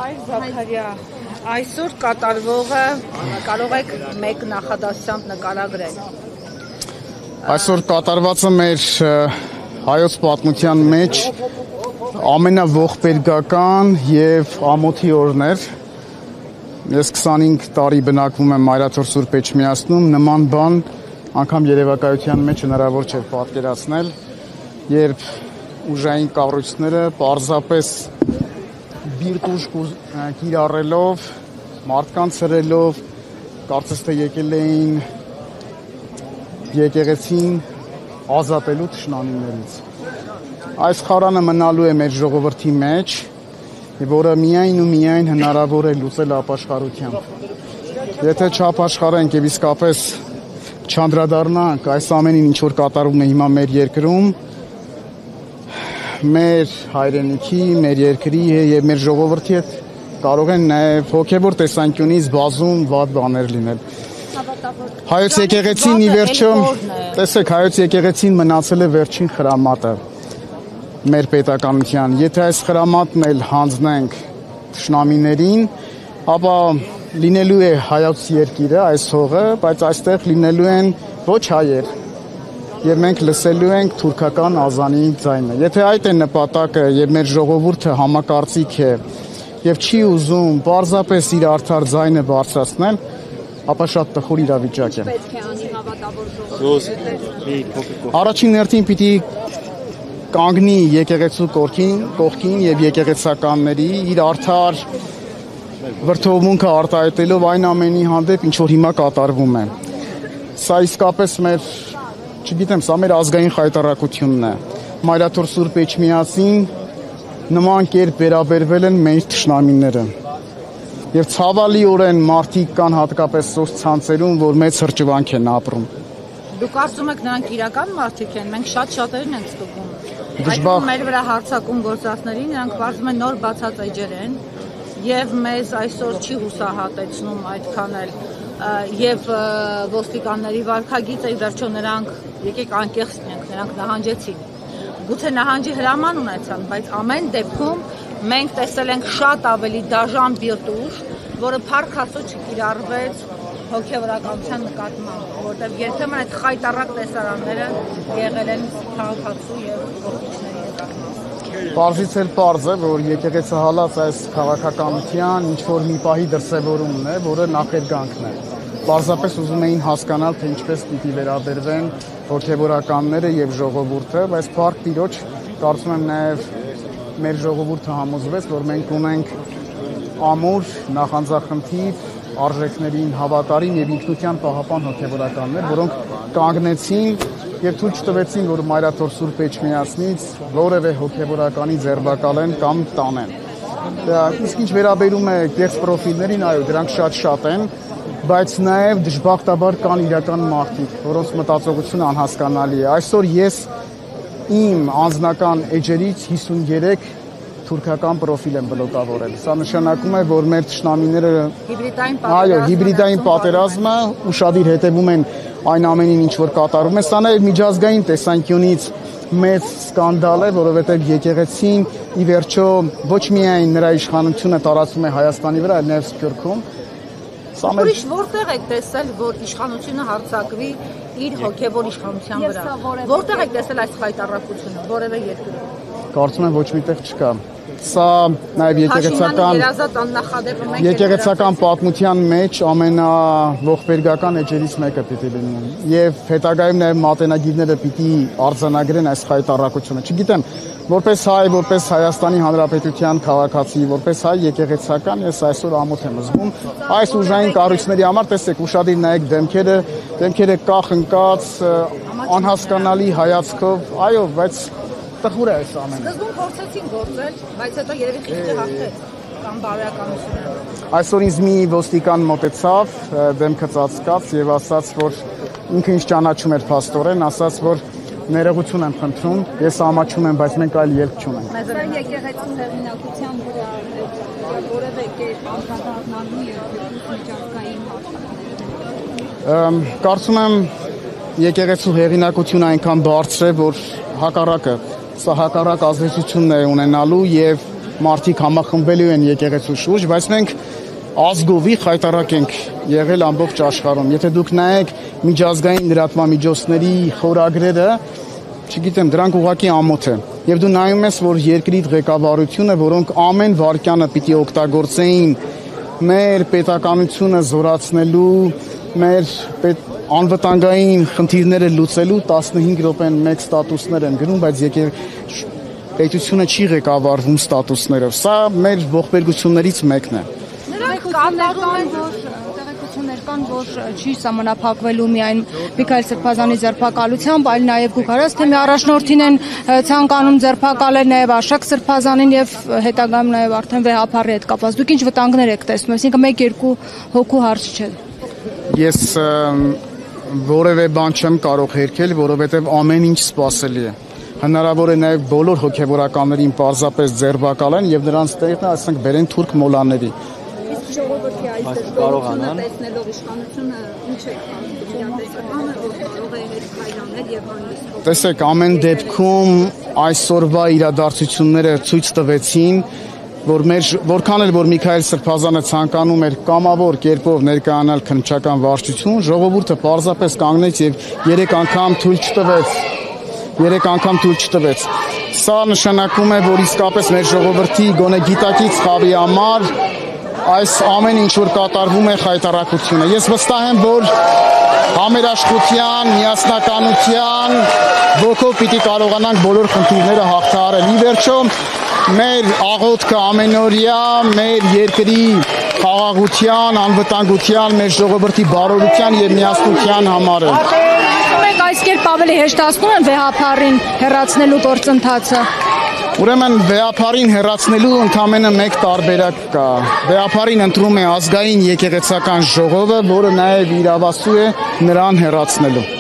Հայր Զաքարյա, այսօր կատարվողը կարող եք մեկ նախադասությամբ նկարագրել։ Այսօր կատարվածը մեր հայոց պատմության մեջ ամենաողբերգական եւ ամոթի օրն էր։ Ես 25 տարի բնակվում եմ Մայրաթոր Սուրբ Էջմիածնում, նման բան անգամ երևակայության մեջ հնարավոր չէր պատկերացնել, երբ ուժային կառույցները պարզապես բիրտուժ կիրառելով, մարդկանց հրելով, կարծես թե եկել էին եկեղեցին ազատելու թշնամիներից։ Այս խարանը մնալու է մեր ժողովրդի մեջ, որը միայն ու միայն հնարավոր է լուծել ապաշխարությամբ։ Եթե չապաշխարենք եւ իսկապես չանդրադառնանք այս ամենին, ինչ որ կատարվում է հիմա մեր երկրում, մեր հայրենիքի, մեր երկրի եւ մեր ժողովրդի հետ կարող են նաեւ հոգեվոր տեսանկյունից բազում վատ բաներ լինել։ Հայոց եկեղեցին ի վերջո, տեսեք, հայոց եկեղեցին մնացել է վերջին խրամատը մեր պետականության։ Եթե այս խրամատն էլ հանձնենք թշնամիներին, ապա լինելու է հայոց երկիրը, այս հողը, բայց այստեղ լինելու են ոչ հայեր։ Եվ մենք լսելու ենք թուրքական ազանի ձայնը։ Եթե այդ է նպատակը եւ մեր ժողովուրդը համակարծիք է եւ չի ուզում պարզապես իր արդար ձայնը բարձրացնել, ապա շատ տխուր իրավիճակ է։ Պետք է անի հավատավոր ժողովուրդը։ Առաջին հերթին պիտի կանգնի եկեղեցու կողքին եւ եկեղեցականների իր արդար վրդովմունքը արտահայտելով այն ամենի հանդեպ, ինչ որ հիմա կատարվում է։ Սա իսկապես մեր, չգիտեմ, սա մեր ազգային խայտառակությունն է։ Մայրաթոր Սուրբ Էջմիածին նման կերպ վերաբերվել են մեր թշնամիները։ Եվ ցավալիորեն մարդիկ կան հատկապես սոցցանցերում, որ մեծ հրճվանք են ապրում։ Դուք կարծում եք նրանք իրական մարդիկ են, մենք շատերին ենք ստուգում։ Այդպես մեր վրա հարձակում գործածներին նրանք բարձում են նոր բացած էջեր են եւ մեզ այսօր չի հուսահատեցնում այդքան էլ եւ ոստիկանների վարքագիծը ի վերջո նրանք եկեք անկեղծ լինենք, նրանք նահանջեցին։ Գուցե նահանջի հրաման ունեցան, բայց ամեն դեպքում մենք տեսել ենք շատ ավելի դաժան բիրտուժ, որը փառք Աստծո չկիրառվեց հոգևորականության նկատմամբ, որտեղ երբեմն այդ խայտառակ տեսարանները եղել են քաղաքացու եւ գործիչների նկատմամբ։ Պարզից էլ պարզ է, որ եկեղեցը հալած այս քաղաքականության ինչ որ մի պահի դրսևորումն է, որը նախերգանքն է։ Պարզապես ուզում էին հասկանալ, թե ինչպես պիտի վերաբերվեն հոգևորականները եւ ժողովուրդը, բայց փառք Տիրոջ, կարծում եմ նաեւ մեր ժողովուրդը համոզվեց, որ մենք ունենք ամուր, նախանձախնդիր, արժեքներին հավատարիմ եւ ինքնության պահապան հոգևորականներ, որոնք կանգնեցին եւ թույլ չտվեցին, որ Մայրաթոր Սուրբ Էջմիածնից որևէ հոգևորականի ձերբակալեն կամ տանեն։ Իսկ ինչ վերաբերում է կեղծ պրոֆիլներին, այո, դրանք շատ են, բայց նաեւ դժբախտաբար կան իրական մարդիկ, որոնց մտածողությունը անհասկանալի է։ Այսօր ես իմ անձնական էջերից 53 թուրքական պրոֆիլ եմ բլոկավորել։ Սա նշանակում է, որ մեր թշնամիները հիբրիդային պատերազմը ուշադիր հետևում են այն ամենին, ինչ որ կատարում է։ Սա նաև միջազգային տեսանկյունից մեծ սկանդալ է, որովհետև եկեղեցին ի վերջո ոչ միայն նրա իշխանությունը տարածում է Հայաստանի վրա, այլ նաև Սփյուռքում։ Ուրիշ որտեղ եք տեսել, որ իշխանությունը հարձակվի իր հոգևոր իշխանության վրա։ Որտեղ եք տեսել այս խայտառակությունը, որևէ երկրում։ Կարծում եմ ոչ միտեղ չկա։ Սա նաև եկեղեցական պատմության մեջ ամենաողբերգական էջերից մեկը պիտի լինի։ Եվ հետագայում նաև մատենագիրները պիտի արձանագրեն այս խայտառակությունը։ Չգիտեմ, որպես հայ, որպես Հայաստանի Հանրապետության քաղաքացի, որպես հայ եկեղեցական, ես այսօր ամոթ եմ զգում այս ուժային կառույցների համար, տեսեք, ուշադիր նայեք դեմքերը կախ ընկած, անհասկանալի հայացքով, այո, բայց տխուր է այս ամենը։ Սկզբում փորձեցին գործել, բայց հետո երևի խիղճը հաղթեց կամ բարոյականությունը։ Այսօր ինձ մի ոստիկան մոտեցավ, դեմքը ծածկած եւ ասաց, որ ինքը ինձ ճանաչում էր փաստորեն, ասաց, որ ներողություն եմ խնդրում, ես ամաչում եմ, բայց մենք այլ ելք չունենք։ Մեզ եկեղեցու հեղինակության վրա որևէ կերպ անդրադառնալու եւ միջազգային հարցեր։ Կարծում եմ եկեղեցու հեղինակությունը այնքան բարձր է, որ հակառակը, սա հակառակ ազդեցությունն է ունենալու եւ մարդիկ համախմբելու են եկեղեցու շուրջ, բայց մենք ազգովի խայտարակ ենք եղել ամբողջ աշխարհում։ Եթե դուք նայեք միջազգային լրատվամիջոցների խորագրերը, չգիտեմ, դրանք ուղղակի ամոթ է։ Եվ դու նայում ես, որ երկրի ղեկավարությունը, որոնք ամեն վարքյանը պիտի օգտագործեին մեր պետականությունը զորացնելու, մեր անվտանգային խնդիրները լուծելու 15 րոպեն մեկ ստատուսներ են գնում, բայց պետությունը չի ղեկավարվում ստատուսներով։ Սա մեր ողբերգություններից մեկն է։ Նրանք կատարում են, տեղեկություններ կան, որ չի սահմանափակվելու միայն Միքայել Սրբազանի ձերբակալությամբ, այլ նաև գուքարած թեմի առաջնորդին են ցանկանում ձերբակալել, նաև Արշակ Սրբազանին եւ հետագայում նաև արդեն վեհապարի հետ կապված։ Դուք ինչ վտանգներ եք տեսնում, այսինքն 1-2 հոգու հարց չէ։ Ես որևէ բան չեմ կարող հերքել, որովհետև ամեն ինչ սպասելի է։ Հնարավոր է նաև բոլոր հոգևորականներին պարզապես ձերբակալեն եւ նրանց տեղն ասենք բերեն թուրք մոլաների։ Իսկ ժողովրդի այս դժվարությունը տեսնելով իշխանությունը ինչ է իրատեսական է, որ կարող է հետ քայլանել եւ հանգիստ։ Տեսեք, ամեն դեպքում այսօրվա իրադարձությունները ցույց տվեցին, որ որքան էլ որ Միքայել Սրբազանը ցանկանում էր կամավոր կերպով ներկայանալ քննչական վարչություն, ժողովուրդը պարզապես կանգնեց եւ 3 անգամ թույլ չտվեց։ Սա նշանակում է, որ իսկապես մեր ժողովրդի գոնե գիտակից խավի համար այս ամեն ինչ որ կատարվում է խայտարակությունը։ Ես վստահ եմ, որ համերաշխության, միասնականության ոգով պիտի կարողանանք բոլոր խնդիրները հաղթահարել։ Ի վերջո մեր աղոթքը ամենօրյա մեր երկրի խաղաղության, անվտանգության, մեր ժողովրդի բարօրության եւ միասնության համար է։ Մենք այս կերպ ավելի հեշտացնում են վեհապարին հեռացնելու գործընթացը։ Ուրեմն վեհապարին հեռացնելու ընդամենը մեկ տարբերակ կա։ Վեհապարին ընտրում է ազգային եկեղեցական ժողովը, որը նաև իրավասու է նրան հեռացնելու։